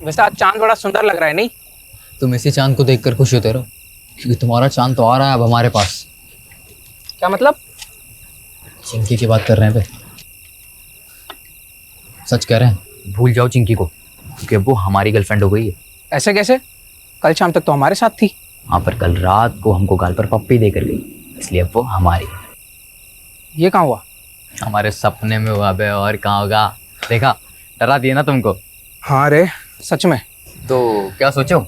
वैसे आज चांद बड़ा सुंदर लग रहा है नहीं? तुम इसी चांद को देखकर खुश होते रहो, क्योंकि तुम्हारा चांद तो आ रहा है अब हमारे पास। क्या मतलब? चिंकी की बात कर रहे हैं बे। सच कह रहे हैं, भूल जाओ चिंकी को, क्योंकि अब वो हमारी गर्लफ्रेंड हो गई है। ऐसे कैसे? कल शाम तक तो हमारे साथ थी। हाँ, पर कल रात को हमको गाल पर पप्पी देकर गई, इसलिए अब वो हमारी। ये कहाँ हुआ? हमारे सपने में हुआ बे, और कहाँ होगा। देखा, डरा दिया ना तुमको। हाँ रे, सच में। तो क्या सोचो?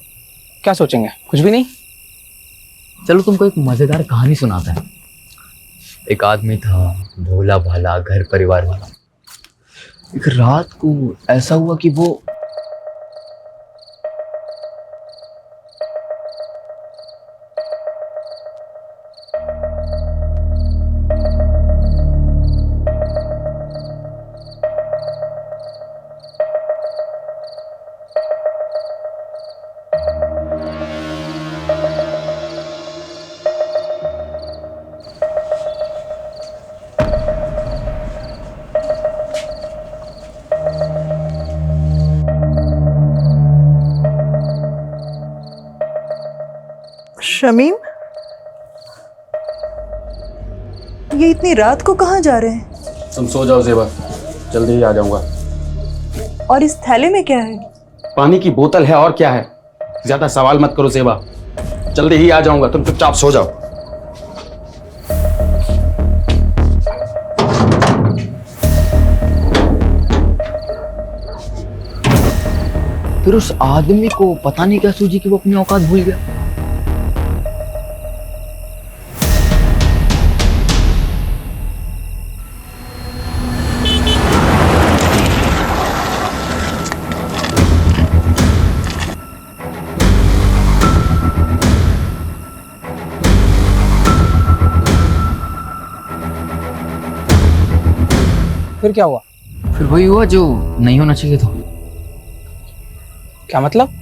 क्या सोचेंगे? कुछ भी नहीं। चलो तुमको एक मजेदार कहानी सुनाता है। एक आदमी था, भोला भाला, घर परिवार वाला। एक रात को ऐसा हुआ कि वो शमीम, ये इतनी रात को कहाँ जा रहे हैं? तुम सो जाओ ज़ेबा, जल्दी ही आ जाऊंगा। और इस थैले में क्या है? पानी की बोतल है, और क्या है। ज्यादा सवाल मत करो ज़ेबा, जल्दी ही आ जाऊंगा, तुम चुपचाप सो जाओ। फिर उस आदमी को पता नहीं क्या सूझी कि वो अपनी औकात भूल गया। फिर क्या हुआ? फिर वही हुआ जो नहीं होना चाहिए था। क्या मतलब?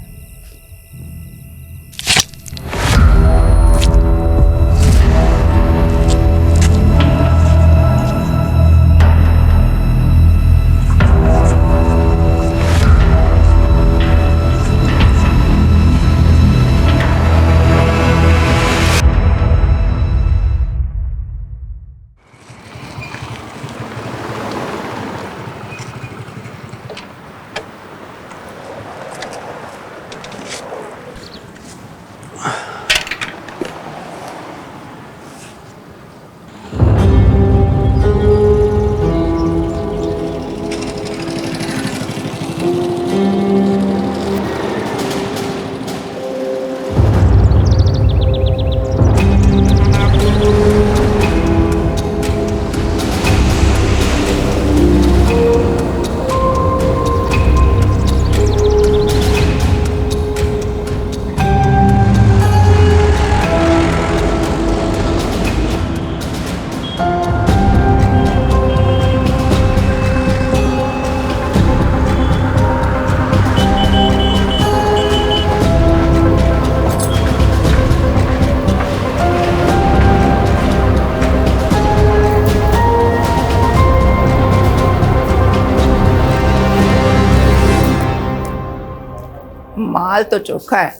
माल तो चोखा है,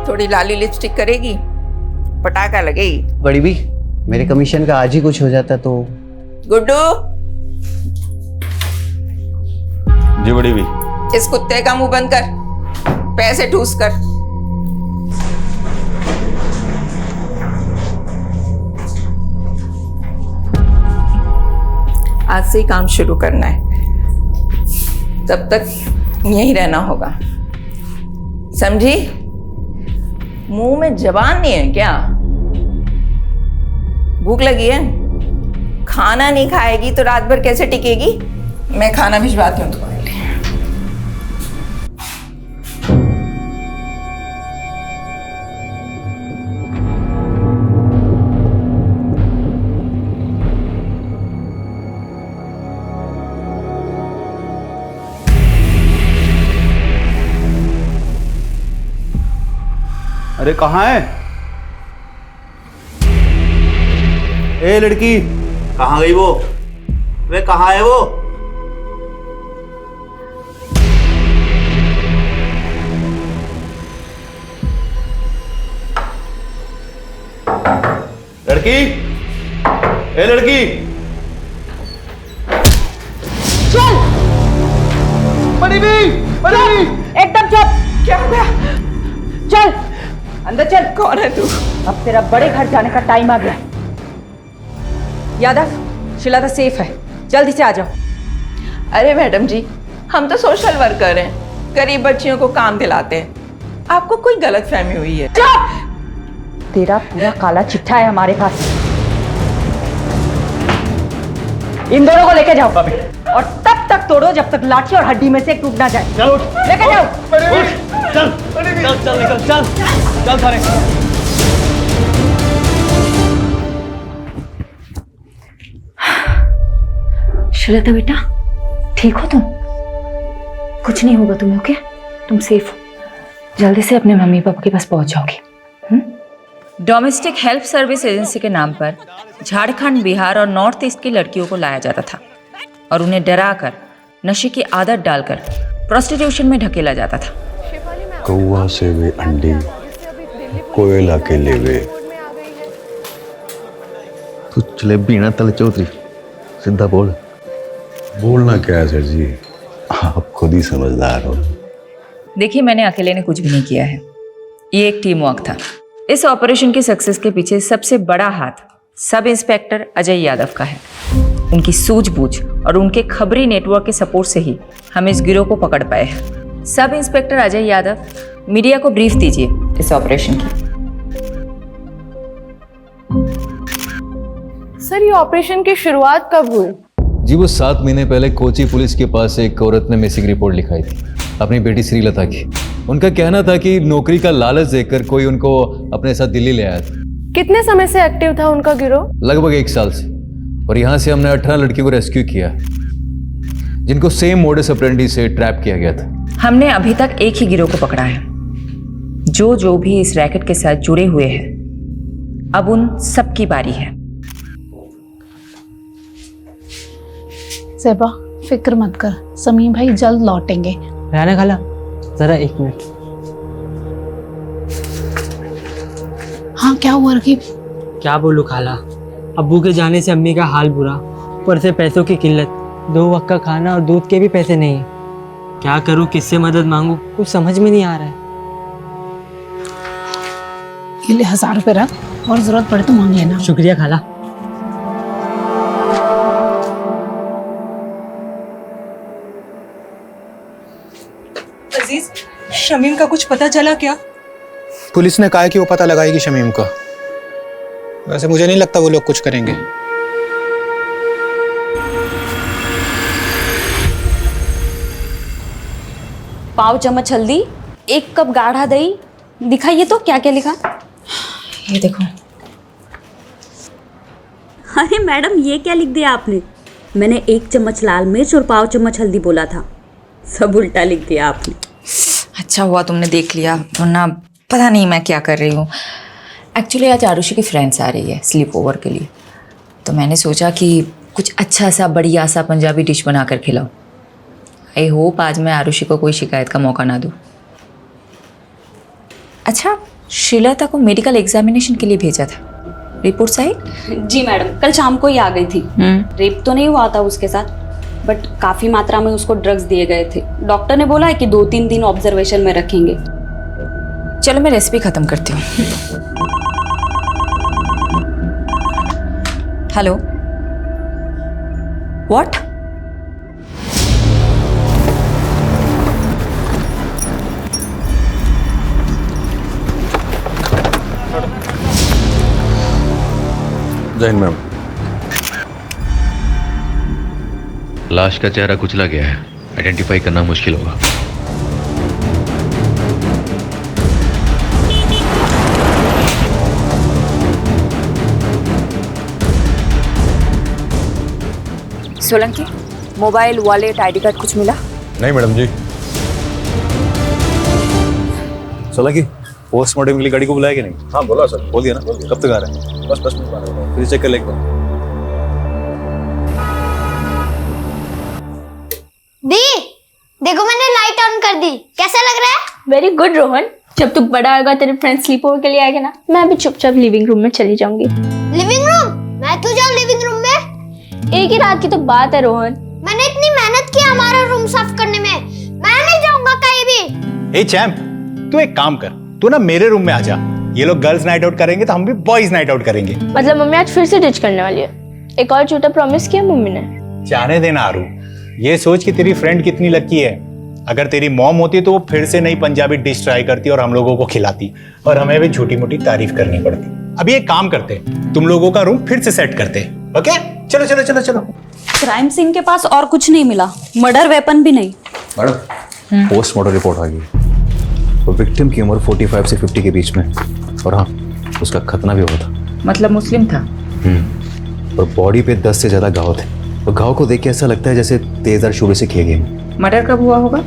थोड़ी लाली लिपस्टिक करेगी, पटाखा लगेगी। बड़ी भी, मेरे कमीशन का आज ही कुछ हो जाता तो। गुड्डू, जी बड़ी भी। इस कुत्ते का मुंह बंद कर, पैसे ठूस कर। आज से ही काम शुरू करना है, तब तक यहीं रहना होगा, समझी? मुंह में जबान नहीं है क्या? भूख लगी है? खाना नहीं खाएगी तो रात भर कैसे टिकेगी? मैं खाना भिजवाती हूँ तुम्हारे लिए। अरे कहाँ है? ए लड़की, कहाँ गई वो? वे कहाँ है वो? लड़की, ए लड़की, चल बड़ी भी, एकदम चुप। क्या हो गया? चल अंदर चल। कौन है तू? अब तेरा बड़े घर जाने का टाइम आ गया। यादव, शिला सेफ है, जल्दी से आ जाओ। अरे मैडम जी, हम तो सोशल वर्कर हैं, गरीब बच्चियों को काम दिलाते हैं। आपको कोई गलत फहमी हुई है। तेरा पूरा काला चिट्ठा है हमारे पास। इन दोनों को लेके जाओ और तब तक तोड़ो जब तक लाठी और हड्डी में से एक टूट ना जाए। चलो लेके जाओ। चल निकल, चल थाने। श्वेता बेटा, ठीक हो तुम? कुछ नहीं होगा तुम्हें, ओके? तुम सेफ हो। जल्दी से अपने मम्मी पापा के पास पहुंच जाओगी। डोमेस्टिक हेल्प सर्विस एजेंसी के नाम पर झारखंड, बिहार और नॉर्थ ईस्ट की लड़कियों को लाया जाता था और उन्हें डराकर, नशे की आदत डालकर प्रोस्टिट्यूशन में ढकेला जाता था। कौवा से वे अंडी, कोयला के लेवे। तू जलेबी ना तले चौधरी, सीधा बोल। बोलना क्या है सर जी, आप खुद ही समझदार हो। देखिए, मैंने अकेले ने कुछ भी नहीं किया है, ये एक टीम वर्क था। इस ऑपरेशन की सक्सेस के पीछे सबसे बड़ा हाथ सब इंस्पेक्टर अजय यादव का है। उनकी सूझबूझ और उनके खबरी नेटवर्क के सपोर्ट से ही हम इस गिरोह को पकड़ पाए हैं। Sub inspector Ajay Yadav, media को ब्रीफ दीजिए इस ऑपरेशन की। सर, ये ऑपरेशन की शुरुआत कब हुई? जी वो 7 महीने पहले कोची पुलिस के पास एक औरत ने मिसिंग रिपोर्ट लिखाई थी, अपनी बेटी श्रीलता की। उनका कहना था कि नौकरी का लालच देकर कोई उनको अपने साथ दिल्ली ले आया था। कितने समय से एक्टिव था उनका गिरोह? लगभग 1 साल से। और यहाँ से हमने 18 लड़कियों को रेस्क्यू किया, जिनको सेम मोडस ऑपरेंडी से ट्रैप किया गया था। हमने अभी तक एक ही गिरोह को पकड़ा है, जो भी इस रैकेट के साथ जुड़े हुए हैं। अब उन सबकी बारी है। ज़ेबा, फिक्र मत कर, समीम भाई जल्द लौटेंगे। राना खाला, जरा 1 मिनट। हाँ, क्या हुआ रकीब? क्या बोलूं खाला, अब्बू के जाने से अम्मी का हाल बुरा, ऊपर से पैसों की किल्लत, 2 वक्त का खाना और दूध के भी पैसे नहीं है। क्या करूं, किससे मदद मांगूं, कुछ समझ में नहीं आ रहा है। ये ले 1000 रुपए रख, और जरूरत पड़े तो मांग लेना। शुक्रिया खाला। अजीज, शमीम का कुछ पता चला क्या? पुलिस ने कहा है कि वो पता लगाएगी शमीम का। वैसे मुझे नहीं लगता वो लोग कुछ करेंगे। पाव चम्मच हल्दी, 1 कप गाढ़ा दही। दिखाइए तो क्या क्या लिखा। ये देखो। अरे मैडम, ये क्या लिख दिया आपने? मैंने 1 चम्मच लाल मिर्च और पाव चम्मच हल्दी बोला था, सब उल्टा लिख दिया आपने। अच्छा हुआ तुमने देख लिया, वरना पता नहीं मैं क्या कर रही हूँ। एक्चुअली आज आरुषि की फ्रेंड्स आ रही है स्लीप ओवर के लिए, तो मैंने सोचा कि कुछ अच्छा सा बढ़िया सा पंजाबी डिश बना कर खिलाऊं। आई होप आज मैं आरुषि को कोई शिकायत का मौका ना दूं। अच्छा, श्रीलता को मेडिकल एग्जामिनेशन के लिए भेजा था, रिपोर्ट्स आई? जी मैडम, कल शाम को ही आ गई थी। रेप तो नहीं हुआ था उसके साथ, बट काफ़ी मात्रा में उसको ड्रग्स दिए गए थे। डॉक्टर ने बोला है कि 2-3 दिन ऑब्जर्वेशन में रखेंगे। चलो मैं रेसिपी ख़त्म करती हूँ। Hello, what? जय हिंद मैम। लाश का चेहरा कुचला गया है, आइडेंटिफाई करना मुश्किल होगा। Solanki, mobile, wallet, ID card कुछ मिला? नहीं मैडम जी। सोलंकी, पोस्टमार्टम के लिए गाड़ी को बुलाया कि नहीं? हाँ बोला सर। बोल दिया ना? कब तक आ रहे हैं? बस 10 मिनट, फिर चेक कर लेंगे। दी, देखो मैंने लाइट ऑन कर दी, कैसा लग रहा है? वेरी गुड रोहन, जब तू बड़ा होगा तेरे फ्रेंड स्लीप ओवर के लिए आएगा ना, मैं भी चुपचाप लिविंग रूम में चली जाऊंगी। Living room? मैं क्यों जाऊं लिविंग रूम में? एक ही रात की तो बात है रोहन। मैंने इतनी मेहनत की हमारा रूम साफ करने में, मैं नहीं जाऊंगा कहीं भी। ए चैंप, तू एक काम कर, तू ना मेरे रूम में आ जा। ये लोग गर्ल्स नाइट आउट करेंगे तो हम भी बॉयज नाइट आउट करेंगे। मतलब मम्मी आज फिर से डिच करने वाली है? एक और झूठा प्रॉमिस किया मम्मी ने। जाने देना आरू, ये सोच कि तेरी फ्रेंड कितनी लकी है। अगर तेरी मॉम होती तो वो फिर से नई पंजाबी डिश ट्राई करती और हम लोगों को खिलाती, और हमें भी छोटी मोटी तारीफ करनी पड़ती। अभी एक काम करते, तुम लोगों का रूम फिर से सेट करते। ओके, चलो चलो चलो चलो। क्राइम सीन के पास और कुछ नहीं मिला, मर्डर वेपन भी नहीं। मैडम, पोस्टमार्टम रिपोर्ट आ गई। तो विक्टिम की उम्र 45 से 50 के बीच में, और हाँ, उसका खतना भी हुआ था। मतलब मुस्लिम था। और बॉडी पे 10 से ज्यादा घाव थे। और घाव को देख के ऐसा लगता है जैसे तेजदार शूले से किए गए। मर्डर कब हुआ होगा?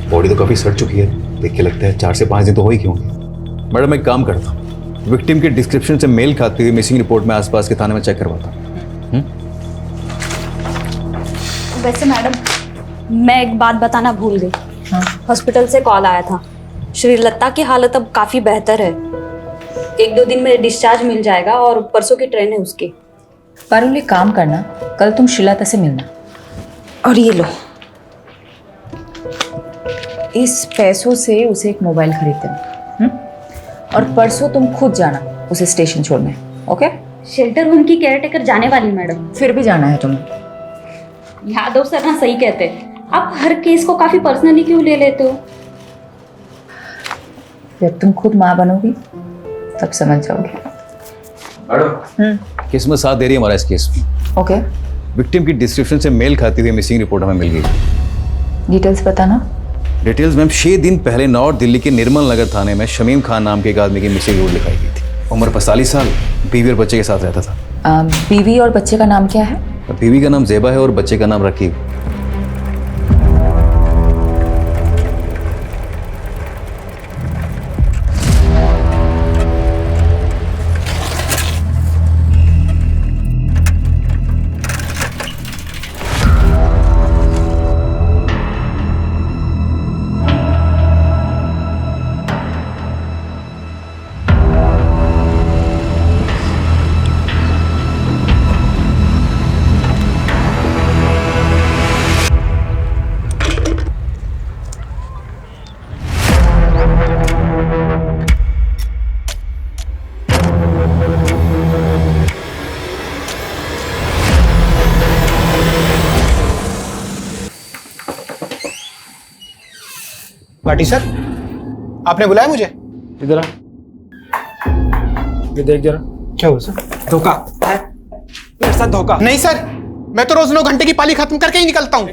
बॉडी तो काफी सड़ चुकी है, देख के लगता है 4 से 5 दिन तो हो ही क्यों। मैडम, एक काम करता हूँ, विक्टिम के डिस्क्रिप्शन से मेल खाती हुई मिसिंग रिपोर्ट में आसपास के थाने में चेक करवाता हूँ। वैसे मैडम, मैं एक बात बताना भूल गई। हॉस्पिटल से कॉल आया था, श्रीलता की हालत अब काफी बेहतर है। 1-2 दिन में डिस्चार्ज मिल जाएगा और परसों की ट्रेन है उसकी। पारुल, एक काम करना, कल तुम श्रीलता से मिलना। और ये लो, इस पैसों से उसे एक मोबाइल खरीद देना। और परसों तुम खुद जाना उसे स्टेशन छोड़ने। ओके? शेल्टर होम की केयरटेकर जाने वाली मैडम। फिर भी जाना है तुम्हें। यादव सर ना सही कहते, आप हर केस को काफी पर्सनली क्यों ले लेते हो? जब तुम खुद माँ बनोगी तब समझ जाओगी। मैडम, किस्मत साथ दे रही है हमारा इस केस में। ओके, विक्टिम की डिस्क्रिप्शन से मेल खाती हुई मिसिंग रिपोर्ट हमें मिल गई। डिटेल्स बताना। डिटेल्स मैम, 6 दिन पहले नॉर्थ दिल्ली के निर्मल नगर थाने में शमीम खान नाम के एक आदमी की मिसिंग रिपोर्ट लिखाई गई थी। उम्र 45 साल, बीवी और बच्चे के साथ रहता था। बीवी और बच्चे का नाम क्या है? बीवी का नाम ज़ेबा है और बच्चे का नाम रकीब। पाटी सर, आपने बुलाया मुझे? इधर आ, ये देख जरा। क्या हुआ सर? धोखा है मेरे साथ, धोखा। नहीं सर, मैं तो रोज 9 घंटे की पाली खत्म करके ही निकलता हूँ।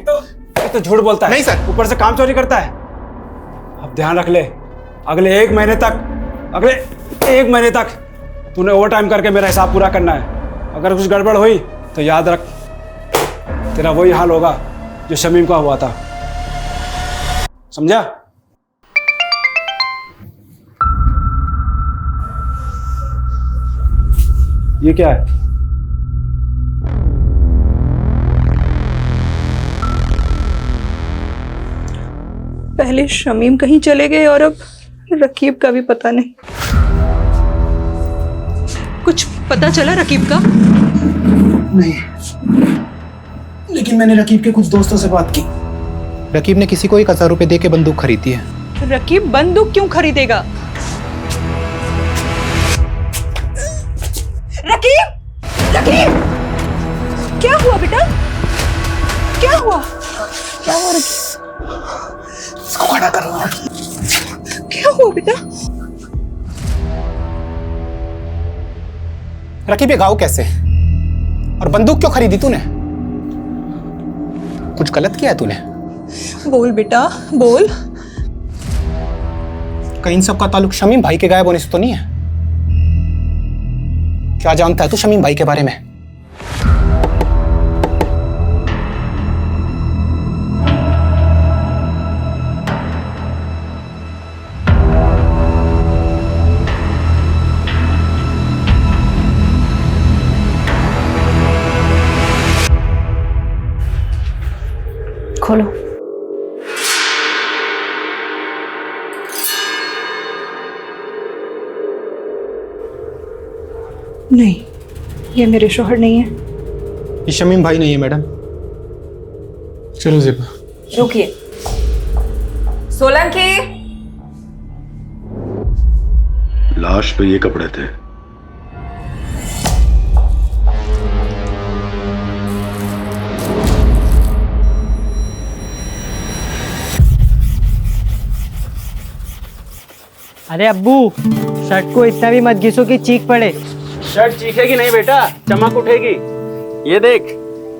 तो झूठ बोलता है। नहीं सर। ऊपर से काम चोरी करता है। अब ध्यान रख ले, अगले 1 महीने तक तूने ओवर टाइम करके मेरा हिसाब पूरा करना है। अगर कुछ गड़बड़ हुई तो याद रख, तेरा वही हाल होगा जो शमीम का हुआ था। समझा? ये क्या है? पहले शमीम कहीं चले गए और अब रकीब का भी पता नहीं। कुछ पता चला रकीब का? नहीं, लेकिन मैंने रकीब के कुछ दोस्तों से बात की। रकीब ने किसी को 1000 रुपए दे के बंदूक खरीदी है। रकीब बंदूक क्यों खरीदेगा? रकीब! रकीब! क्या हुआ बेटा? क्या हुआ? क्या हुआ रकीब? इसको खड़ा करो। क्या हुआ बेटा? रकीब, ये घाव कैसे? और बंदूक क्यों खरीदी तूने? कुछ गलत किया है तूने? बोल बेटा, बोल। कहीं इन सब का ताल्लुक शमीम भाई के गायब होने से तो नहीं है? क्या जानता है तू शमीम भाई के बारे में? खोलो। नहीं, ये मेरे शौहर नहीं है। ये शमीम भाई नहीं है मैडम। चलो ज़ेबा। रुकिए। सोलंकी। लाश पे ये कपड़े थे। अरे अब्बू, शर्ट को इतना भी मत घिसो कि चीख पड़े। शर्ट चीखेगी नहीं बेटा, चमक उठेगी। ये देख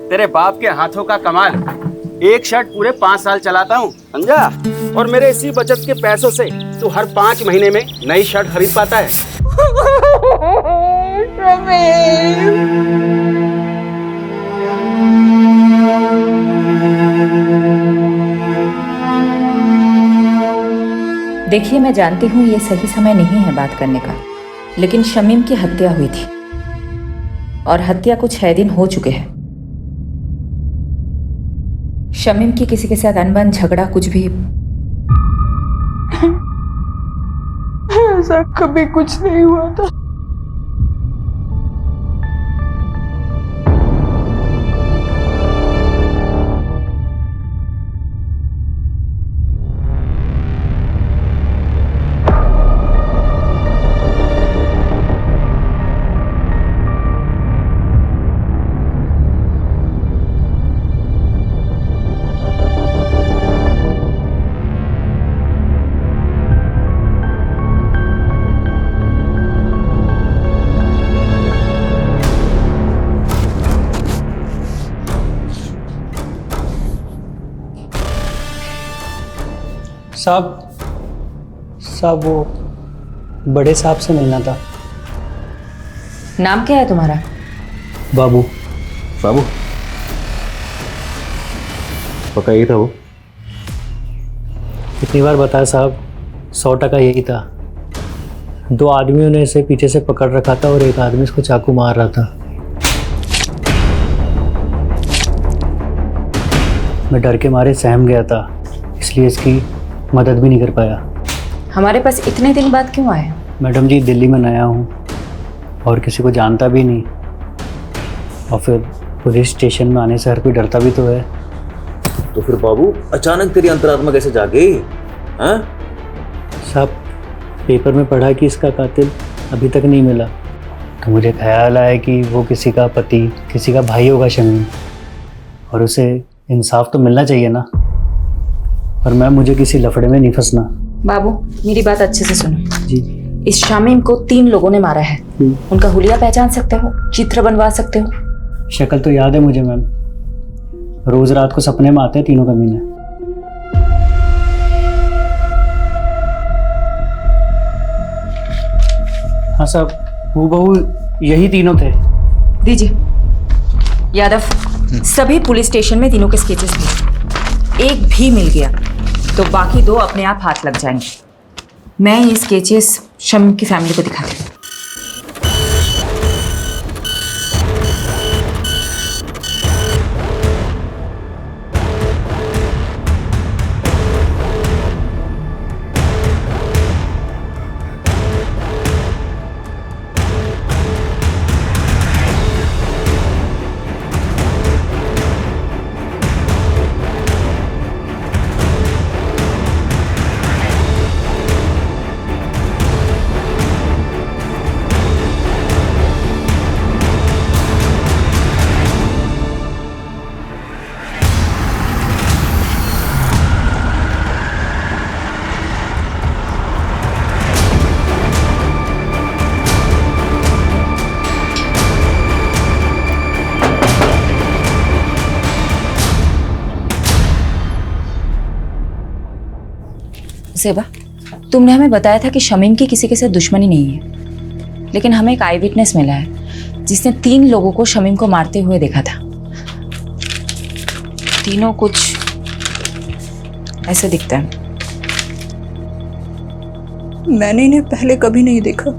तेरे बाप के हाथों का कमाल। एक शर्ट पूरे 5 साल चलाता हूँ, समझा? और मेरे इसी बचत के पैसों से तू हर 5 महीने में नई शर्ट खरीद पाता है। देखिए, मैं जानती हूँ ये सही समय नहीं है बात करने का, लेकिन शमीम की हत्या हुई थी और हत्या को 6 दिन हो चुके हैं। शमीम की किसी के साथ अनबन, झगड़ा, कुछ भी? ऐसा कभी कुछ नहीं हुआ था। साहब वो बड़े साहब से मिलना था। नाम क्या है तुम्हारा? बाबू। बाबू पक्का यही था वो? कितनी बार बताया साहब, 100% यही था। 2 आदमियों ने इसे पीछे से पकड़ रखा था और एक आदमी इसको चाकू मार रहा था। मैं डर के मारे सहम गया था, इसलिए इसकी मदद भी नहीं कर पाया। हमारे पास इतने दिन बाद क्यों आए? मैडम जी, दिल्ली में नया हूँ और किसी को जानता भी नहीं, और फिर पुलिस स्टेशन में आने से हर कोई डरता भी तो है। तो फिर बाबू अचानक तेरी अंतरात्मा कैसे जागी? हाँ साहब, पेपर में पढ़ा कि इसका कातिल अभी तक नहीं मिला, तो मुझे ख्याल आया कि वो किसी का पति, किसी का भाई होगा शमीम, और उसे इंसाफ तो मिलना चाहिए ना। और मैम, मुझे किसी लफड़े में नहीं फंसना। बाबू, मेरी बात अच्छे से सुनो जी। इस शामीम को 3 लोगों ने मारा है। उनका हुलिया पहचान सकते हो? चित्र बनवा सकते हो? शक्ल तो याद है मुझे मैम, रोज रात को सपने में आते हैं तीनों कमीने। हाँ साहब, हूबहू यही तीनों थे। दीजिए यादव, सभी पुलिस स्टेशन में तीनों के स्केचेस थे। एक भी मिल गया तो बाकी 2 अपने आप हाथ लग जाएंगे। मैं ये स्केचेस शमीम की फैमिली को दिखाती हूँ। सेबा, तुमने हमें बताया था कि शमीम की किसी के साथ दुश्मनी नहीं है, लेकिन हमें एक आई विटनेस मिला है जिसने 3 लोगों को शमीम को मारते हुए देखा था। तीनों कुछ ऐसे दिखता है। मैंने इन्हें पहले कभी नहीं देखा।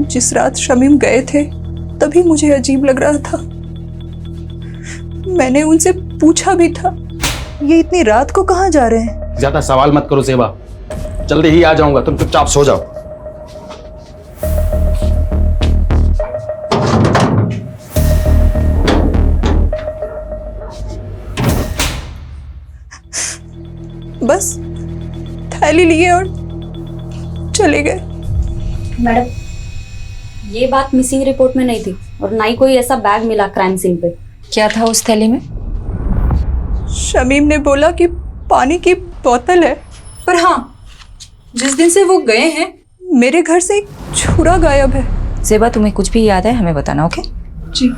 जिस रात शमीम गए थे तभी मुझे अजीब लग रहा था। मैंने उनसे पूछा भी था, ये इतनी रात को कहाँ जा रहे हैं? ज्यादा सवाल मत करो सेबा, जल्दी ही आ जाऊंगा, तुम चुपचाप सो जाओ। बस थैली लिए और चले गए। मैडम, ये बात मिसिंग रिपोर्ट में नहीं थी और ना ही कोई ऐसा बैग मिला क्राइम सीन पे। क्या था उस थैली में? शमीम ने बोला कि पानी की बोतल है। पर हाँ, जिस दिन से वो गए हैं मेरे घर से एक छुरा गायब है। ज़ेबा, तुम्हें कुछ भी याद है हमें बताना, ओके? जी।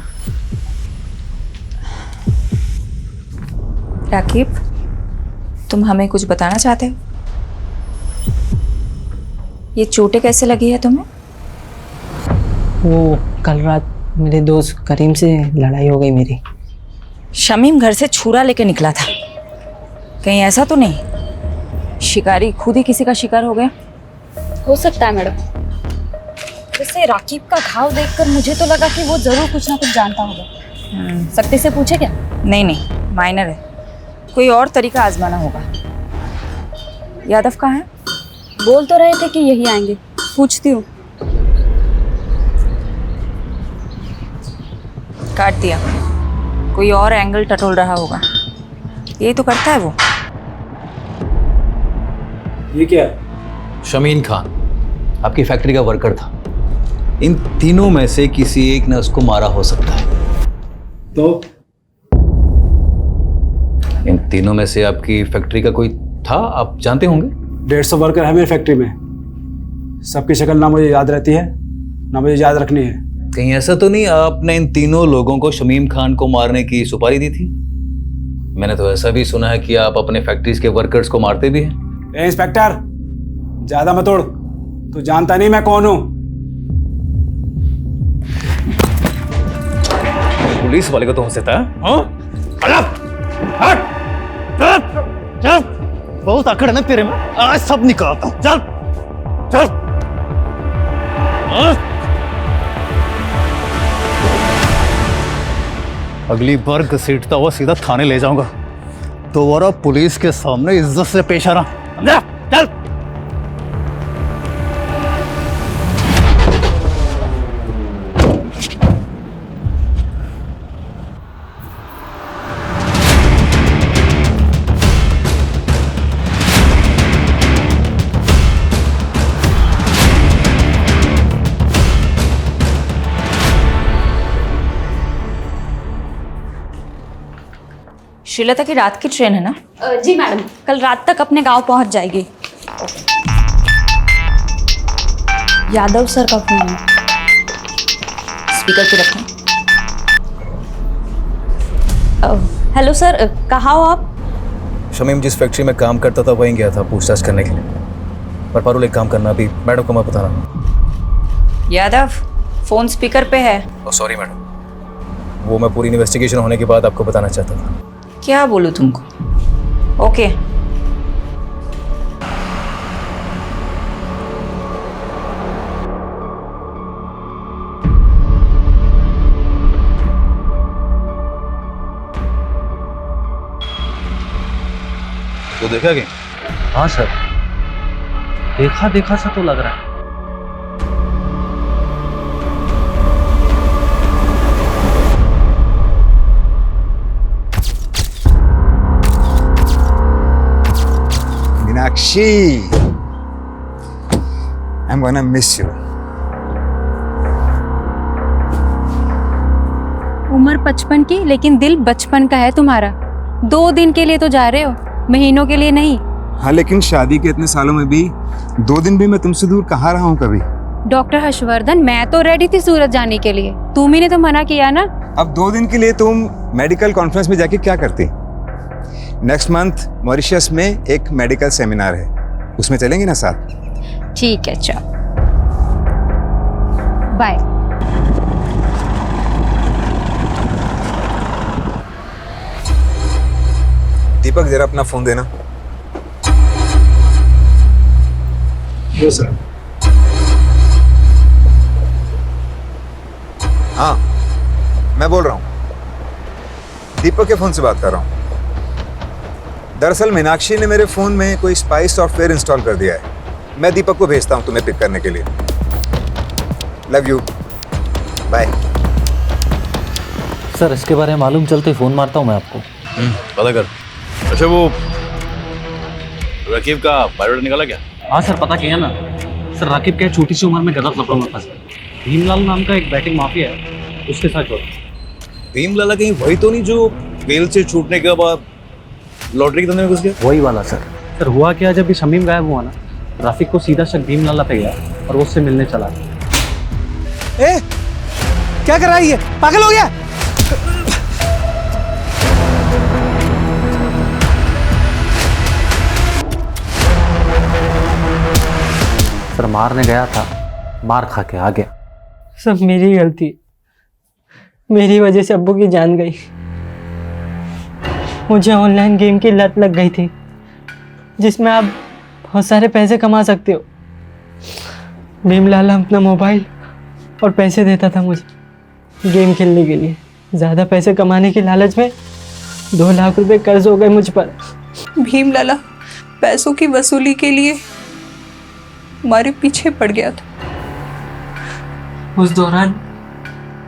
राकीब, तुम हमें कुछ बताना चाहते हो? ये चोटें कैसे लगी है तुम्हें? वो कल रात मेरे दोस्त करीम से लड़ाई हो गई मेरी। शमीम घर से छुरा लेके निकला था, कहीं ऐसा तो नहीं शिकारी खुद ही किसी का शिकार हो गया? हो सकता है मैडम। वैसे राकीब का घाव देखकर मुझे तो लगा कि वो जरूर कुछ ना कुछ जानता होगा। सख्ती से पूछे क्या? नहीं नहीं, माइनर है, कोई और तरीका आजमाना होगा। यादव कहाँ है? बोल तो रहे थे कि यही आएंगे, पूछती हूँ। काट दिया, कोई और एंगल टटोल रहा होगा। यही तो करता है वो। ये क्या है? शमीन खान आपकी फैक्ट्री का वर्कर था। इन तीनों में से किसी एक ने उसको मारा हो सकता है। तो इन तीनों में से आपकी फैक्ट्री का कोई था, आप जानते होंगे? 150 वर्कर है मेरी फैक्ट्री में। सबकी शक्ल ना मुझे याद रहती है ना मुझे याद रखनी है। कहीं ऐसा तो नहीं आपने इन तीनों लोगों को शमीम खान को मारने की सुपारी दी थी? मैंने तो ऐसा भी सुना है कि आप अपने फैक्ट्रीज के वर्कर्स को मारते भी हैं। ए इंस्पेक्टर, ज्यादा मत उड़, तू जानता नहीं मैं कौन हूं। पुलिस वाले को तो हो सकता है। बहुत अकड़ है ना तेरे में, आज सब निकालता हूं। चल चल। अगली बार घसीटता हुआ सीधा थाने ले जाऊंगा। दोबारा पुलिस के सामने इज्जत से पेश आना, समझा? चल। श्रीलता की रात की ट्रेन है ना? जी मैडम, कल रात तक अपने गांव पहुंच जाएगी। यादव सर का फोन है। स्पीकर पे रखना। हेलो सर, कहाँ हो आप? शमीम जिस फैक्ट्री में काम करता था वहीं गया था पूछताछ करने के लिए। पर पारुल एक काम करना, अभी मैडम को मैं बता रहा हूँ। यादव, फोन स्पीकर पे है। सॉरी मैडम, वो मैं पूरी इन्वेस्टिगेशन होने के बाद आपको बताना चाहता था। क्या बोलूं तुमको? ओके। तो देखा क्या? हाँ सर, देखा देखा सा तो लग रहा है। Meenakshi, I'm gonna miss you. उम्र 55 की लेकिन दिल बचपन का है तुम्हारा। 2 दिन के लिए तो जा रहे हो, महीनों के लिए नहीं। हाँ, लेकिन शादी के इतने सालों में भी 2 दिन भी मैं तुमसे दूर कहाँ रहा हूँ कभी। डॉक्टर हर्षवर्धन, मैं तो रेडी थी सूरत जाने के लिए, तुम ही ने तो मना किया ना। अब 2 दिन के लिए तुम मेडिकल कॉन्फ्रेंस में जाके क्या करती? नेक्स्ट मंथ मॉरिशस में एक मेडिकल सेमिनार है, उसमें चलेंगे ना साथ? ठीक है, चल बाय। दीपक, जरा अपना फोन देना। Yes sir. हाँ, मैं बोल रहा हूँ, दीपक के फोन से बात कर रहा हूँ। दरअसल मीनाक्षी ने मेरे फोन में कोई स्पाई सॉफ्टवेयर इंस्टॉल कर दिया है। मैं दीपक को भेजता हूँ तुम्हें पिक करने के लिए। Love you, bye. सर इसके बारे में मालूम चलते फ़ोन मारता हूँ मैं आपको। पता कर। अच्छा वो रकीब का बायोडाटा निकाला क्या? हाँ सर, पता किया ना सर। राकिब क्या छोटी सी उम्र में गलत लफड़ों में फंसा। भीमलाल नाम का एक बैटिंग माफिया है, उसके साथ जोड़ा। भीमलाला कहीं वही तो नहीं जो बेल से छूटने के बाद लॉटरी के धंधे में घुस गया? वही वाला सर। सर हुआ क्या, जब भी शमीम गायब हुआ ना, राफिक को सीधा शक भीमलाला पे गया और वो उससे मिलने चला गया। ए, क्या कर रहा है ये? पागल हो गया? सर मारने गया था, मार खा के आ गया। सब मेरी गलती, मेरी वजह से अब्बू की जान गई। मुझे ऑनलाइन गेम की लत लग गई थी जिसमें आप बहुत सारे पैसे कमा सकते हो। भीमलाला अपना मोबाइल और पैसे देता था मुझे गेम खेलने के लिए। ज़्यादा पैसे कमाने की लालच में 2 लाख रुपए कर्ज हो गए मुझ पर। भीमलाला पैसों की वसूली के लिए हमारे पीछे पड़ गया था। उस दौरान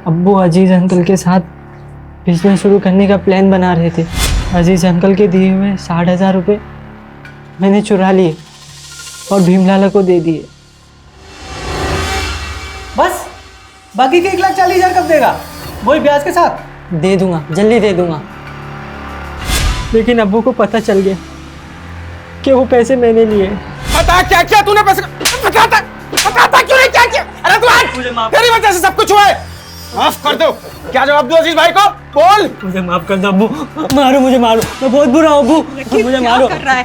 अब्बू अजीज अंकल के साथ बिजनेस शुरू करने का प्लान बना रहे थे। अजीज अंकल के दिए हुए 60,000 रुपये मैंने चुरा लिए और भीमलाला को दे दिए। बस बाकी के 1,40,000 कब देगा? वही ब्याज के साथ? दे दूंगा, जल्दी दे दूंगा। लेकिन अब्बू को पता चल गया कि वो पैसे मैंने लिए। बता क्या क्या तूने पैसे? बताता क्यों नहीं? क्या किया? अरे तू आज तेरी वजह से सब कुछ हुआ है। माफ कर दो। क्या जवाब दूं अजीज भाई को? बोल। मुझे माफ कर दो अब्बू। मारो मुझे, मारो, मैं बहुत बुरा हूँ अब्बू, मुझे मारो। क्या कर रहा है?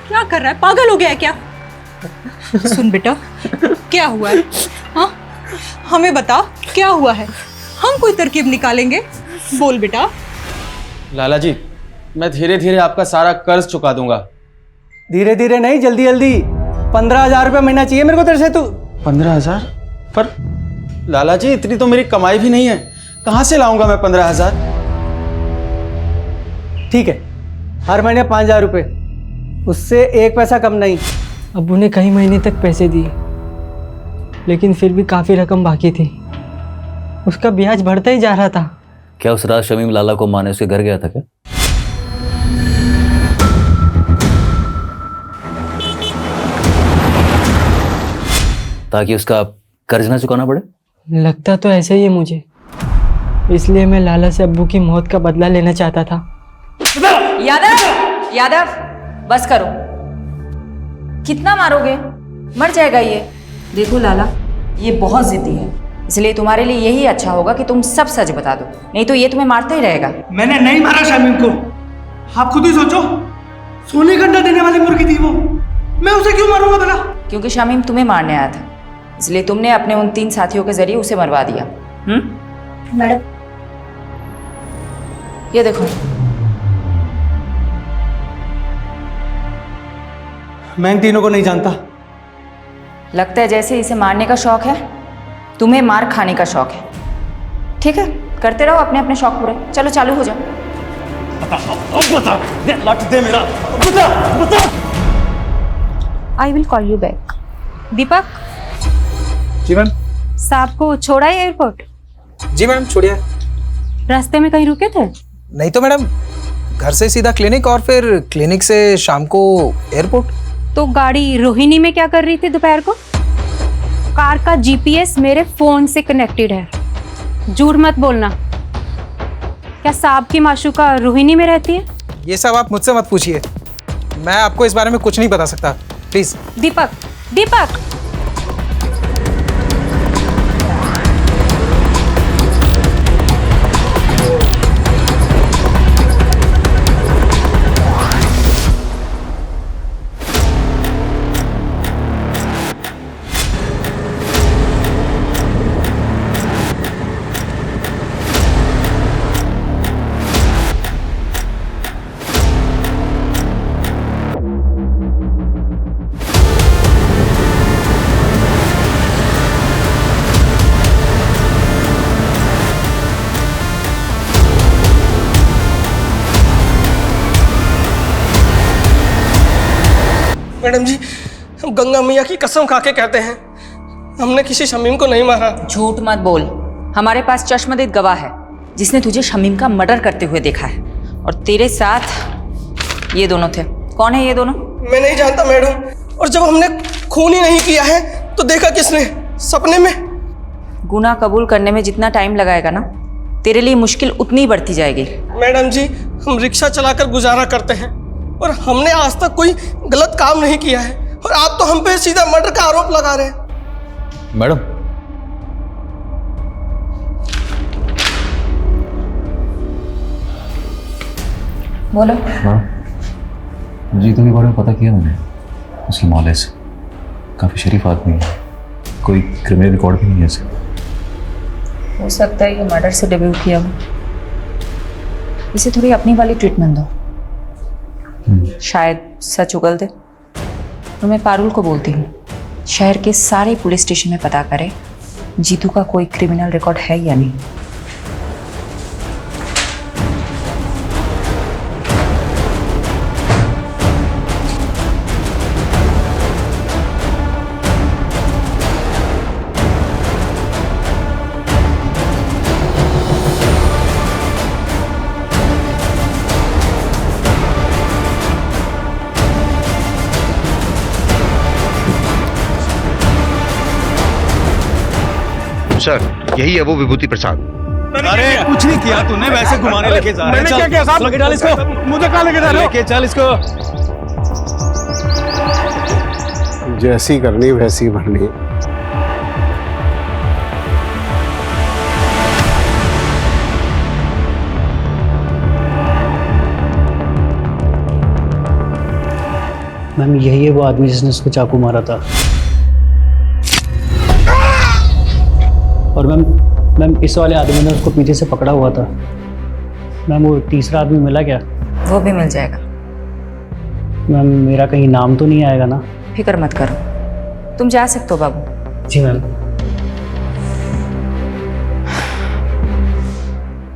क्या कर रहा है? पागल हो गया है क्या? सुन बेटा, क्या हुआ है? हाँ, हमें बता क्या हुआ है। हम कोई तरकीब निकालेंगे। बोल बेटा। लाला जी, मैं धीरे धीरे आपका सारा कर्ज चुका दूंगा। धीरे धीरे नहीं, जल्दी जल्दी। 15,000 रुपये महीना चाहिए मेरे को तेरे से। तू 15,000? पर लाला जी इतनी तो मेरी कमाई भी नहीं है, कहाँ से लाऊंगा मैं 15,000? ठीक है, हर महीने 5,000 रुपये, उससे 1 पैसा कम नहीं। अब्बू ने कई महीने तक पैसे दिए लेकिन फिर भी काफ़ी रकम बाकी थी। उसका ब्याज बढ़ता ही जा रहा था। क्या उस रात शमीम लाला को मारने उसके घर गया था क्या? ताकि उसका कर्ज ना चुकाना पड़े? लगता तो ऐसे ही है मुझे, इसलिए मैं लाला से अब्बू की मौत का बदला लेना चाहता था। यादव, यादव, बस करो। कितना मारोगे? मर जाएगा ये। देखो लाला, ये बहुत जिद्दी है, इसलिए तुम्हारे लिए यही अच्छा होगा कि तुम सब सच बता दो, नहीं तो ये तुम्हें मारता ही रहेगा। मैंने नहीं मारा शमीम को, आप खुद ही सोचो। सोने का अंडा देने वाली मुर्गी थी वो, मैं उसे क्यों मारूंगा भला? क्योंकि शमीम तुम्हें मारने आया था, इसलिए तुमने अपने उन 3 साथियों के जरिए उसे मरवा दिया। मैडम, ये देखो। मैं इन तीनों को नहीं जानता। लगता है जैसे इसे मारने का शौक है, तुम्हें मार खाने का शौक है। ठीक है, करते रहो अपने अपने शौक पूरे। चलो चालू हो जाओ। बता, लट दे मेरा। बता, बता। I will call you back. Deepak. जी मैम। साहब को छोड़ा है एयरपोर्ट? जी मैम, छोड़िए। रास्ते में कहीं रुके थे? नहीं तो मैडम, घर से सीधा क्लिनिक और फिर क्लिनिक से शाम को एयरपोर्ट। तो गाड़ी रोहिणी में क्या कर रही थी दोपहर को? कार का जीपीएस मेरे फोन से कनेक्टेड है। झूठ मत बोलना। क्या साहब की माशूका रोहिणी में रहती है? ये सब आप मुझसे मत पूछिए, मैं आपको इस बारे में कुछ नहीं बता सकता, प्लीज। Deepak, Deepak. मैडम जी, हम गंगा मैया की कसम खा के कहते हैं हमने किसी शमीम को नहीं मारा। झूठ मत बोल। हमारे पास चश्मदीद गवाह है जिसने तुझे शमीम का मर्डर करते हुए देखा है, और तेरे साथ ये दोनों थे। कौन है ये दोनों? मैं नहीं जानता मैडम, और जब हमने खून ही नहीं किया है तो देखा किसने? सपने में। गुनाह कबूल करने में जितना टाइम लगाएगा ना, तेरे लिए मुश्किल उतनी ही बढ़ती जाएगी। मैडम जी, हम रिक्शा चलाकर गुजारा करते हैं और हमने आज तक कोई गलत काम नहीं किया है, और आप तो हम पे सीधा मर्डर का आरोप लगा रहे हैं। मैडम, बोलो। हाँ, जीतू के बारे में पता किया मैंने। उसकी नॉलेज काफ़ी शरीफ आदमी है, कोई क्रिमिनल रिकॉर्ड भी नहीं है इसे। हो सकता है ये मर्डर से डेब्यू किया हो। इसे थोड़ी अपनी वाली ट्रीटमेंट दो, शायद सच उगल दे। तो मैं पारुल को बोलती हूँ शहर के सारे पुलिस स्टेशन में पता करे जीतू का कोई क्रिमिनल रिकॉर्ड है या नहीं। सर, यही है वो विभूति प्रसाद। अरे कुछ नहीं किया तूने, वैसे घुमाने लेके जा रहे हैं। मैंने क्या किया साहब? लेके चल इसको। मुझे कहाँ लेके जा रहे हो? लेके चल इसको। जैसी करनी वैसी भरनी। मैम यही है वो आदमी जिसने उसको चाकू मारा था। और मैम इस वाले आदमी ने उसको पीछे से पकड़ा हुआ था। मैम वो तीसरा आदमी मिला क्या? वो भी मिल जाएगा। मैम मेरा कहीं नाम तो नहीं आएगा ना? फिक्र मत करो, तुम जा सकते हो बाबू। जी मैम।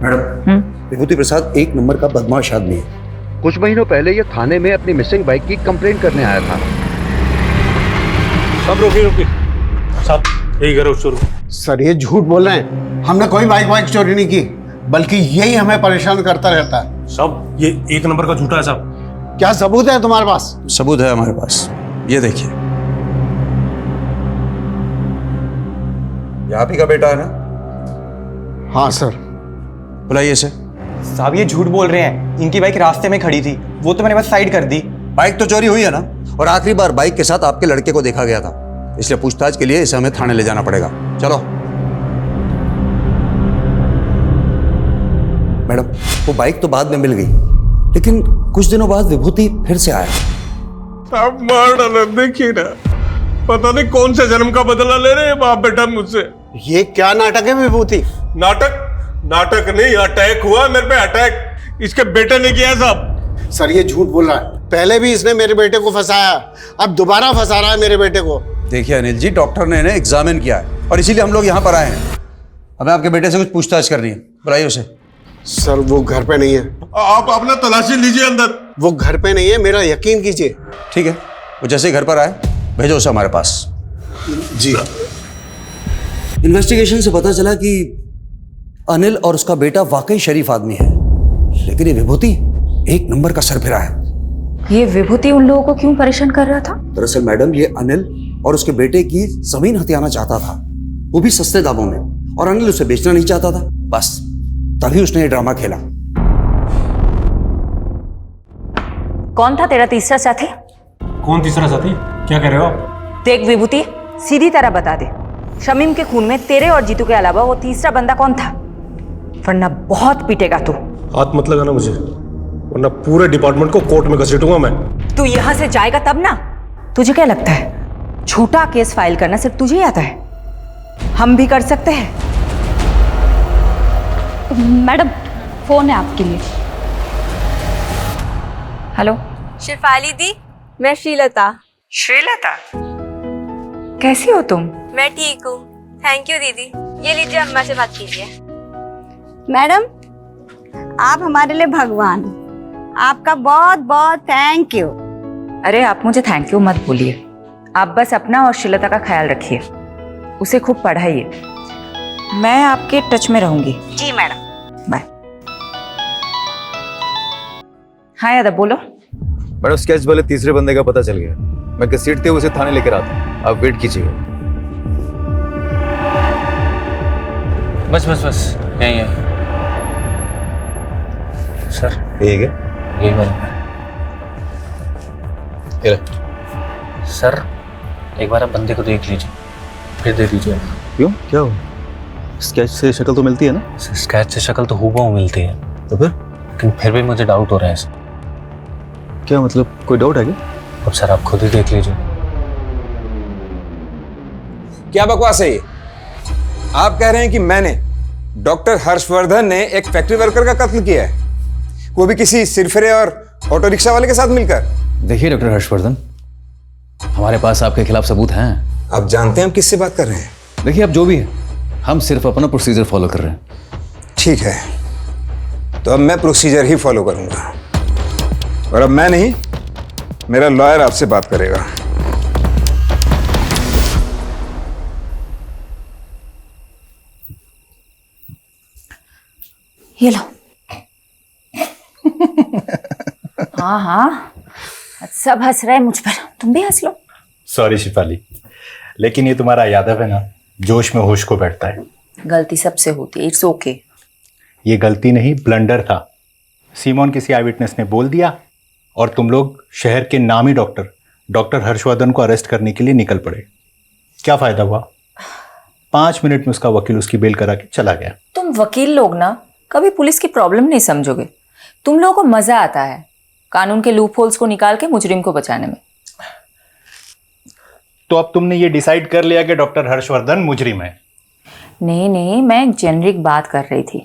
मैडम, विभूति प्रसाद एक नंबर का बदमाश आदमी है। कुछ महीनों पहले ये थाने में अपनी मिसिंग बाइक की कंप्लेंट करने आया था। सब रुकिए साहब, यही करो शुरू। सर ये झूठ बोल रहे हैं, हमने कोई बाइक चोरी नहीं की, बल्कि यही हमें परेशान करता रहता है। सब ये एक नंबर का झूठा है साहब। क्या सबूत है तुम्हारे पास? सबूत है हमारे पास, ये देखिए। ये आप ही का बेटा है ना? हाँ सर। बुलाइए इसे। साहब ये झूठ बोल रहे हैं, इनकी बाइक रास्ते में खड़ी थी, वो तो मैंने बस साइड कर दी। बाइक तो चोरी हुई है ना, और आखिरी बार बाइक के साथ आपके लड़के को देखा गया था, इसलिए पूछताछ के लिए इसे हमें थाने ले जाना पड़ेगा। चलो। मैडम, वो बाइक तो बाद में मिल गई, लेकिन कुछ दिनों बाद विभूति फिर से आया। साहब मार डाला, देखिए ना, पता नहीं कौन से जन्म का बदला ले रहे हैं बाप बेटा मुझसे। ये क्या नाटक है विभूति? नाटक नहीं, अटैक हुआ मेरे पे, अटैक इसके बेटे ने किया साहब। सर ये झूठ बोल रहा है, पहले भी इसने मेरे बेटे को फंसाया, अब दोबारा फंसा रहा है मेरे बेटे को। देखिए अनिल जी, डॉक्टर ने इन्हें एग्जामिन किया है और इसीलिए हम लोग यहाँ पर आए हैं। हमें आपके बेटे से कुछ पूछताछ करनी है, बुलाइए उसे। सर वो घर पे नहीं है। आप अपना तलाशी लीजिए अंदर। वो घर पे नहीं है, मेरा यकीन कीजिए। ठीक है, वो जैसे ही घर पर आए भेजो उसे हमारे पास। जी। इन्वेस्टिगेशन से पता चला कि अनिल और उसका बेटा वाकई शरीफ आदमी है, लेकिन ये विभूति एक नंबर का सरफिरा है। ये विभूति उन लोगों को क्यों परेशान कर रहा था? दरअसल मैडम, ये अनिल और उसके बेटे की जमीन हथियाना चाहता था, वो भी सस्ते दामों में, और अनिल उसे बेचना नहीं चाहता था। बस तभी उसने ये ड्रामा खेला। कौन था तेरा तीसरा साथी? कौन तीसरा साथी? क्या कह रहे हो आप? देख विभूति, सीधी तरह बता दे, शमीम के खून में तेरे और जीतू के अलावा वो तीसरा बंदा कौन था? वरना बहुत पीटेगा तू। हाथ मत लगाना मुझे, वरना पूरे डिपार्टमेंट को कोर्ट में घसीटूंगा मैं। तू यहाँ से जाएगा तब ना। तुझे क्या लगता है छोटा केस फाइल करना सिर्फ तुझे ही आता है? हम भी कर सकते हैं। मैडम फोन है आपके लिए। हेलो शिफाली दी, मैं श्रीलता। श्रीलता, कैसी हो तुम? मैं ठीक हूँ, थैंक यू दीदी। ये लीजिए, अम्मा से बात कीजिए। मैडम आप हमारे लिए भगवान, आपका बहुत बहुत थैंक यू। अरे आप मुझे थैंक यू मत बोलिए, आप बस अपना और श्रीलता का ख्याल रखिए, उसे खूब पढ़ाइए। मैं आपके टच में रहूंगी। जी मैडम। बाय। हाँ यादव बोलो। मैडम स्केच वाले तीसरे बंदे का पता चल गया, मैं घसीटते हुए उसे थाने लेकर आता हूँ, आप वेट कीजिएगा। बस बस बस यही है सर। यही है यही बन सर। एक बार आप बंदे को देख लीजिए फिर दे दीजिए। क्यों, क्या हो? स्केच से शक्ल तो मिलती है ना? स्केच से शक्ल तो हूबहू मिलती है, तो लेकिन फिर भी मुझे डाउट हो रहा है। क्या मतलब, कोई डाउट है क्या? अब सर आप खुद ही देख लीजिए। क्या बकवास है ये? आप कह रहे हैं कि मैंने, डॉक्टर हर्षवर्धन ने एक फैक्ट्री वर्कर का कत्ल किया है, वो भी किसी सिरफिरे और ऑटो रिक्शा वाले के साथ मिलकर? देखिए डॉक्टर हर्षवर्धन, हमारे पास आपके खिलाफ सबूत हैं। आप जानते हैं हम किससे बात कर रहे हैं? देखिए आप जो भी है, हम सिर्फ अपना प्रोसीजर फॉलो कर रहे हैं। ठीक है, तो अब मैं प्रोसीजर ही फॉलो करूंगा, और अब मैं नहीं, मेरा लॉयर आपसे बात करेगा। ये लो। हाँ हाँ, सब हंस रहे हैं मुझ पर, तुम भी हंस लो। सॉरी शिफाली, लेकिन ये तुम्हारा यादव है ना, जोश में होश को बैठता है। गलती सबसे होती है, इट्स ओके। ये गलती नहीं, ब्लंडर था। सीमोन किसी आई विटनेस ने बोल दिया और तुम लोग शहर के नामी डॉक्टर हर्षवर्धन को अरेस्ट करने के लिए निकल पड़े। क्या फायदा हुआ? 5 मिनट में उसका वकील उसकी बेल करा के चला गया। तुम वकील लोग ना कभी पुलिस की प्रॉब्लम नहीं समझोगे। तुम लोगों को मजा आता है कानून के लूप होल्स को निकाल के मुजरिम को बचाने में। तो अब तुमने ये डिसाइड कर लिया कि डॉक्टर हर्षवर्धन मुजरिम है? नहीं, मैं एक जेनरिक बात कर रही थी।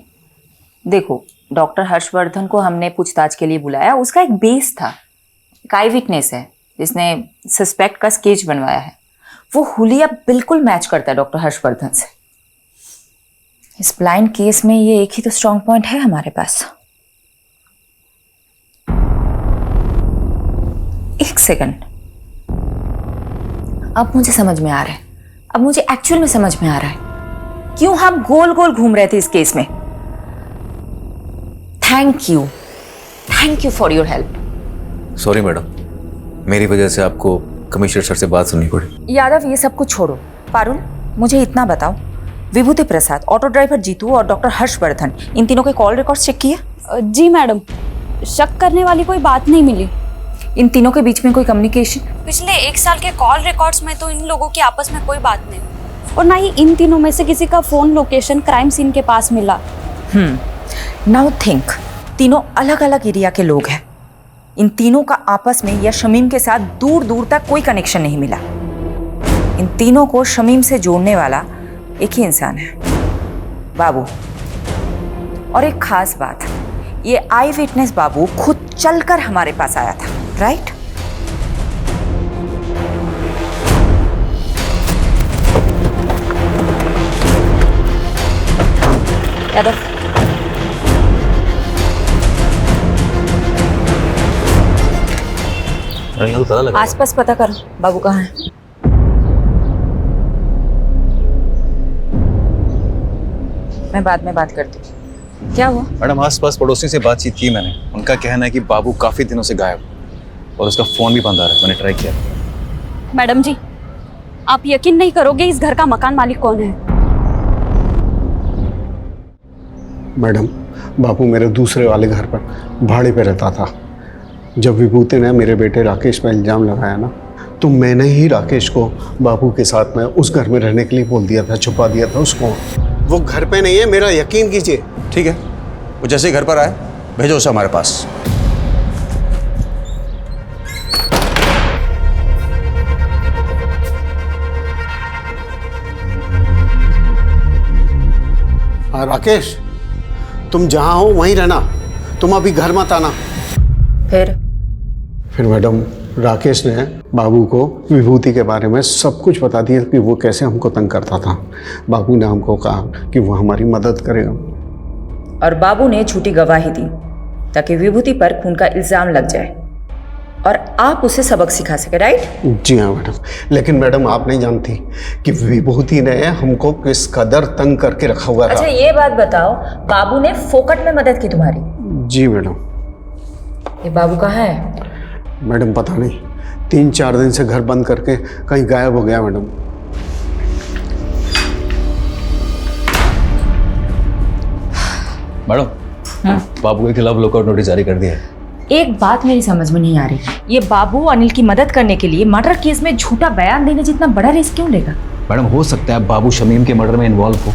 देखो, डॉक्टर हर्षवर्धन को हमने पूछताछ के लिए बुलाया, उसका एक बेस था, एक आई विटनेस है जिसने सस्पेक्ट का स्केच बनवाया है। वो हुलिया बिल्कुल मैच करता है डॉक्टर हर्षवर्धन से। इस ब्लाइंड केस में ये एक ही तो स्ट्रॉन्ग पॉइंट है हमारे पास। एक सेकंड, अब मुझे समझ में आ रहा है, अब मुझे एक्चुअल में समझ में आ रहा है क्यों हम गोल गोल घूम रहे थे इस केस में। Thank you for your help. Sorry madam, मेरी वजह से आपको कमिश्नर सर से बात सुननी पड़ी। यादव, ये सब कुछ छोड़ो। पारुल, मुझे इतना बताओ, विभूति प्रसाद, ऑटो ड्राइवर जीतू और डॉक्टर हर्षवर्धन, इन तीनों के कॉल रिकॉर्ड्स चेक किए? जी मैडम, शक करने वाली कोई बात नहीं मिली। इन तीनों के बीच में कोई कम्युनिकेशन? पिछले 1 साल के कॉल रिकॉर्ड्स में तो इन लोगों की आपस में कोई बात नहीं, और ना ही इन तीनों में से किसी का फोन लोकेशन क्राइम सीन के पास मिला। नाउ थिंक, तीनों अलग अलग एरिया के लोग हैं। इन तीनों का आपस में या शमीम के साथ दूर दूर तक कोई कनेक्शन नहीं मिला। इन तीनों को शमीम से जोड़ने वाला एक ही इंसान है, बाबू। और एक खास बात, ये आई विटनेस बाबू खुद चलकर हमारे पास आया था, राइट? यादव, आसपास पता करो बाबू कहाँ है। मैं बाद में बात करती हूँ। क्या हुआ? मैडम, आसपास पड़ोसी से बातचीत की मैंने, उनका कहना है कि बाबू काफी दिनों से गायब और उसका फोन भी बंद आ रहा है। मैंने ट्राई किया। मैडम जी, आप यकीन नहीं करोगे इस घर का मकान मालिक कौन है। मैडम, बाबू मेरे दूसरे वाले घर पर भाड़े पे रहता था। जब विभूति ने मेरे बेटे राकेश पर इल्ज़ाम लगाया ना, तो मैंने ही राकेश को बाबू के साथ में उस घर में रहने के लिए बोल दिया था, छुपा दिया था उसको। वो घर पे नहीं है, मेरा यकीन कीजिए। ठीक है, वो जैसे ही घर पर आए भेजो उसे हमारे पास। हाँ राकेश, तुम जहाँ हो वहीं रहना, तुम अभी घर मत आना। फिर मैडम, राकेश ने बाबू को विभूति के बारे में सब कुछ बता दिया कि वो कैसे हमको तंग करता था। बाबू ने हमको कहा कि वो हमारी मदद करेगा, और बाबू ने झूठी गवाही दी ताकि विभूति पर खून का इल्जाम लग जाए। और आप उसे सबक सिखा सके, राइट? जी हाँ मैडम, लेकिन मैडम आप नहीं जानती कि विभूति ने हमको किस कदर तंग करके रखा हुआ था। अच्छा ये बात बताओ, बाबू ने फोकट में मदद की तुम्हारी? जी मैडम। ये बाबू कहाँ है? मैडम पता नहीं, 3-4 दिन से घर बंद करके कहीं गायब हो गया मैडम। मैडम, बाबू के खिलाफ लुकआउट नोटिस जारी कर दिया है। एक बात मेरी समझ में नहीं आ रही, ये बाबू अनिल की मदद करने के लिए मर्डर केस में झूठा बयान देने जितना बड़ा रिस्क क्यों लेगा? मैडम, हो सकता है बाबू शमीम के मर्डर में इन्वॉल्व हो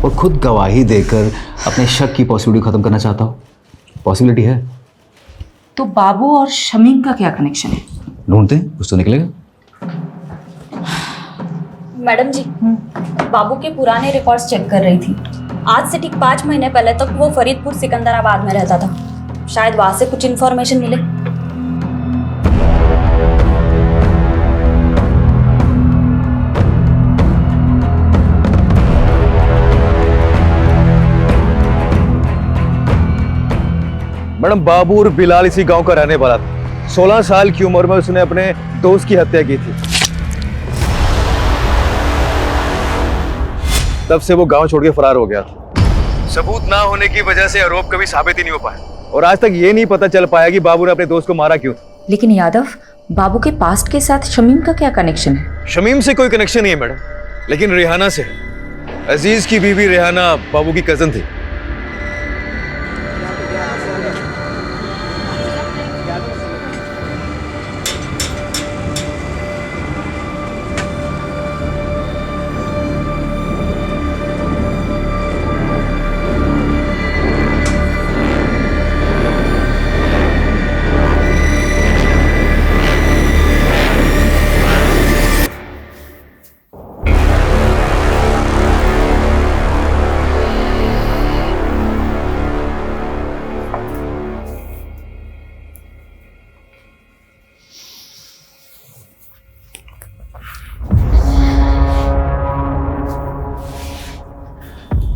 और खुद गवाही देकर अपने शक की पॉसिबिलिटी खत्म करना चाहता हो। पॉसिबिलिटी है। तो बाबू और शमीम का क्या कनेक्शन है? ढूंढते हैं, कुछ तो निकलेगा। मैडम जी, बाबू के पुराने रिकॉर्ड्स चेक कर रही थी। आज से ठीक 5 महीने पहले तक वो फरीदपुर सिकंदराबाद में रहता था। शायद वहां से कुछ इन्फॉर्मेशन मिले। मैडम, बाबू और बिलाल इसी गांव का रहने वाला था। 16 साल की उम्र में उसने अपने दोस्त की हत्या की थी। तब से वो गांव छोड़ के फरार हो गया था। सबूत ना होने की वजह से आरोप कभी साबित ही नहीं हो पाया और आज तक ये नहीं पता चल पाया कि बाबू ने अपने दोस्त को मारा क्यों। लेकिन यादव, बाबू के पास्ट के साथ शमीम का क्या कनेक्शन है? शमीम से कोई कनेक्शन नहीं है मैडम, लेकिन रेहाना से। अजीज की बीवी रेहाना बाबू की कजन थी।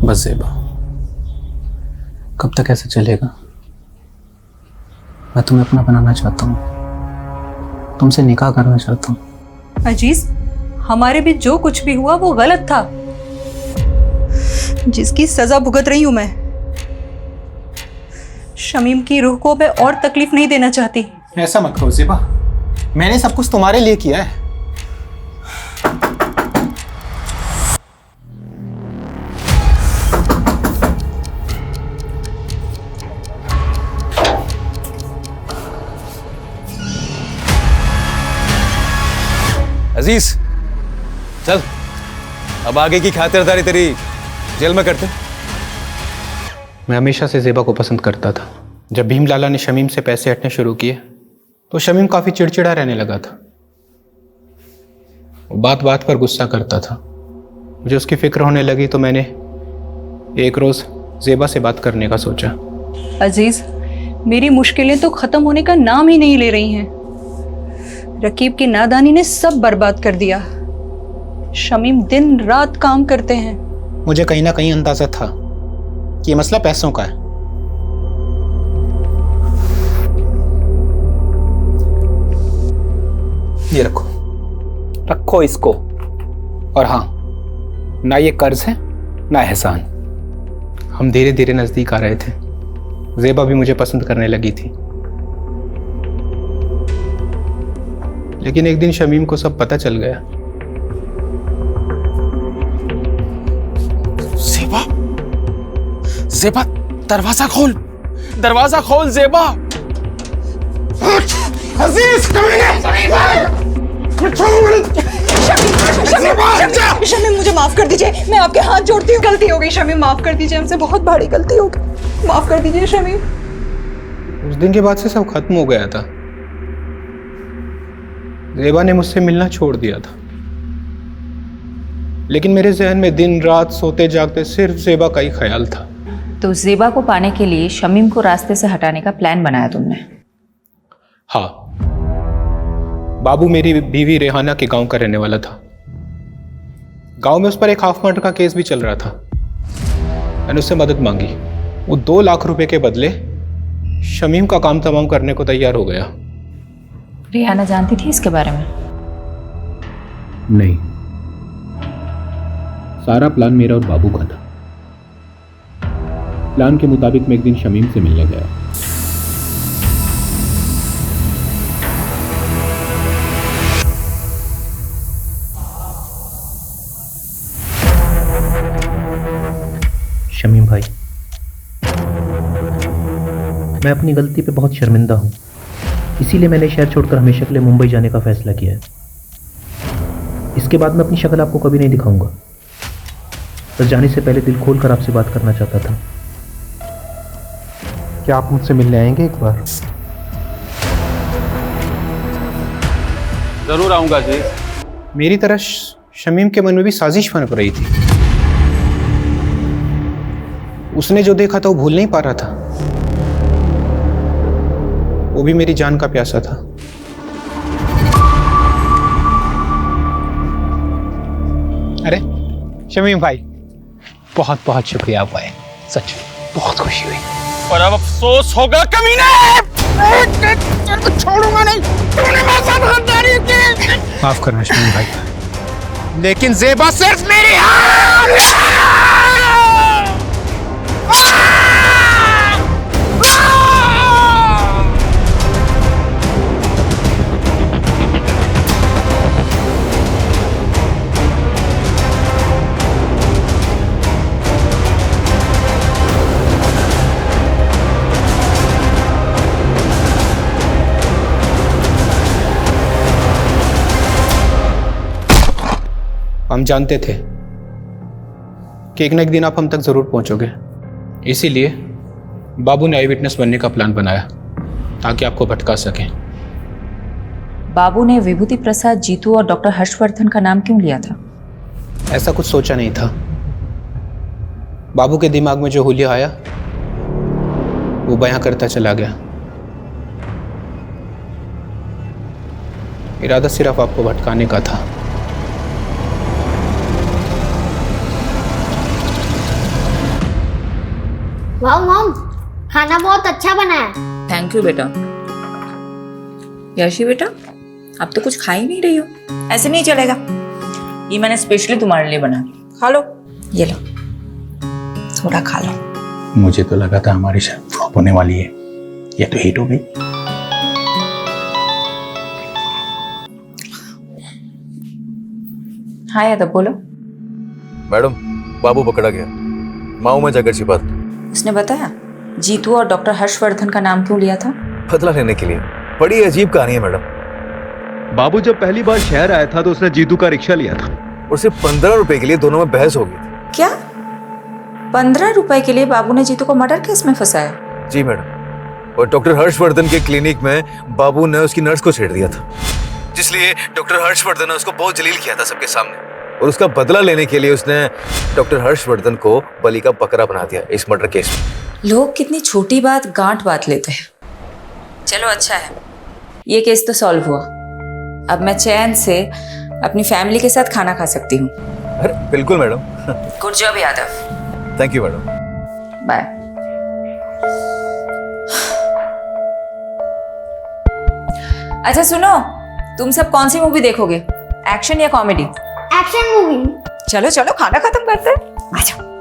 बस ज़ेबा, कब तक ऐसे चलेगा? मैं तुम्हें अपना बनाना चाहता हूँ, तुमसे निकाह करना चाहता हूँ। अजीज, हमारे बीच जो कुछ भी हुआ वो गलत था, जिसकी सजा भुगत रही हूं मैं। शमीम की रूह को मैं और तकलीफ नहीं देना चाहती। ऐसा मत करो ज़ेबा, मैंने सब कुछ तुम्हारे लिए किया है। अजीज, चल अब आगे की खातिरदारी तेरी जेल में करते। मैं हमेशा से ज़ेबा को पसंद करता था। जब भीम लाला ने शमीम से पैसे हटने शुरू किए तो शमीम काफ़ी चिड़चिड़ा रहने लगा था। वो बात बात पर गुस्सा करता था। मुझे उसकी फिक्र होने लगी तो मैंने एक रोज़ ज़ेबा से बात करने का सोचा। अजीज, मेरी मुश्किलें तो ख़त्म होने का नाम ही नहीं ले रही हैं। रकीब की नादानी ने सब बर्बाद कर दिया। शमीम दिन रात काम करते हैं। मुझे कहीं ना कहीं अंदाजा था कि ये मसला पैसों का है। ये रखो, रखो इसको। और हाँ, ना ये कर्ज है ना एहसान। हम धीरे धीरे नजदीक आ रहे थे। ज़ेबा भी मुझे पसंद करने लगी थी। लेकिन एक दिन शमीम को सब पता चल गया। ज़ेबा, ज़ेबा, दरवाजा खोल, दरवाजा खोल ज़ेबा। अजीज, शमीम, मुझे माफ कर दीजिए, मैं आपके हाथ जोड़ती हूँ। गलती हो गई शमीम, माफ कर दीजिए, हमसे बहुत बड़ी गलती हो गई, माफ कर दीजिए शमीम। उस दिन के बाद से सब खत्म हो गया था। ज़ेबा ने मुझसे मिलना छोड़ दिया था, लेकिन मेरे जहन में दिन रात सोते जागते सिर्फ ज़ेबा का ही ख्याल था। तो ज़ेबा को पाने के लिए शमीम को रास्ते से हटाने का प्लान बनाया तुमने? हाँ, बाबू मेरी बीवी रेहाना के गांव का रहने वाला था। गांव में उस पर एक हाफ मर्डर का केस भी चल रहा था। मैंने उससे मदद मांगी। वो 2 लाख रुपए के बदले शमीम का काम तमाम करने को तैयार हो गया। रियाना जानती थी इसके बारे में? नहीं, सारा प्लान मेरा और बाबू का था। प्लान के मुताबिक मैं एक दिन शमीम से मिलने गया। शमीम भाई, मैं अपनी गलती पे बहुत शर्मिंदा हूँ, इसीलिए मैंने शहर छोड़कर हमेशा के लिए मुंबई जाने का फैसला किया है। इसके बाद मैं अपनी शक्ल आपको कभी नहीं दिखाऊंगा। बस जाने से पहले दिल खोल कर आपसे बात करना चाहता था। क्या आप मुझसे मिलने आएंगे एक बार? जरूर आऊंगा जी। मेरी तरह शमीम के मन में भी साजिश पनप रही थी। उसने जो देखा था वो भूल नहीं पा रहा था। वो भी मेरी जान का प्यासा था। अरे शमीम भाई, बहुत बहुत शुक्रिया आप आए, सच बहुत खुशी हुई। और अब अफसोस होगा कमीने, तेरे को छोड़ूंगा नहीं। तूने मेरे साथ गद्दारी की। माफ करना शमीम भाई, लेकिन ज़ेबा सिर्फ मेरी हम जानते थे कि एक न एक दिन आप हम तक जरूर पहुंचोगे, इसीलिए बाबू ने आई विटनेस बनने का प्लान बनाया ताकि आपको भटका सकें। बाबू ने विभूति प्रसाद, जीतू और डॉक्टर हर्षवर्धन का नाम क्यों लिया था? ऐसा कुछ सोचा नहीं था। बाबू के दिमाग में जो हुलिया आया वो बयां करता चला गया। इरादा सिर्फ आपको भटकाने का था। वाह मॉम, खाना बहुत अच्छा बना है। थैंक यू बेटा। यशी बेटा, अब तो कुछ खा ही नहीं रही हो, ऐसे नहीं चलेगा। ये मैंने स्पेशली तुम्हारे लिए बना, खा लो। ये लो, थोड़ा खा लो। मुझे तो लगा था हमारी शायद फ्लॉप होने वाली है, ये तो हिट हो गई। हाँ यादव, बोलो। मैडम, बाबू पकड़ा गया, माऊ में जाकर छिपा था। उसने बताया जीतू और डॉक्टर हर्षवर्धन का नाम क्यों लिया था? बदला लेने के लिए। बड़ी अजीब कहानी है मैडम। बाबू जब पहली बार शहर आया था तो उसने जीतू का रिक्शा लिया था और सिर्फ 15 रुपए के लिए दोनों में बहस हो गई। क्या 15 रुपए के लिए बाबू ने जीतू को मर्डर केस में फंसाया? जी मैडम, और डॉक्टर हर्षवर्धन के क्लिनिक में बाबू ने उसकी नर्स को छेड़ दिया था, जिसलिए डॉक्टर हर्षवर्धन ने उसको बहुत जलील किया था सबके सामने। और उसका बदला लेने के लिए उसने डॉक्टर हर्षवर्धन को बलि का बकरा बना दिया इस मर्डर केस में। लोग कितनी छोटी बात गांठ बात लेते हैं। चलो अच्छा है, ये केस तो सॉल्व हुआ। अब मैं चैन से अपनी फैमिली के साथ खाना खा सकती हूँ। अरे बिल्कुल madam. Good job Yadav. Thank you madam. Bye. अच्छा सुनो, तुम सब कौन सी मूवी देखोगे, एक्शन या कॉमेडी? Action movie. चलो चलो, खाना खत्म करते हैं, आ जाओ।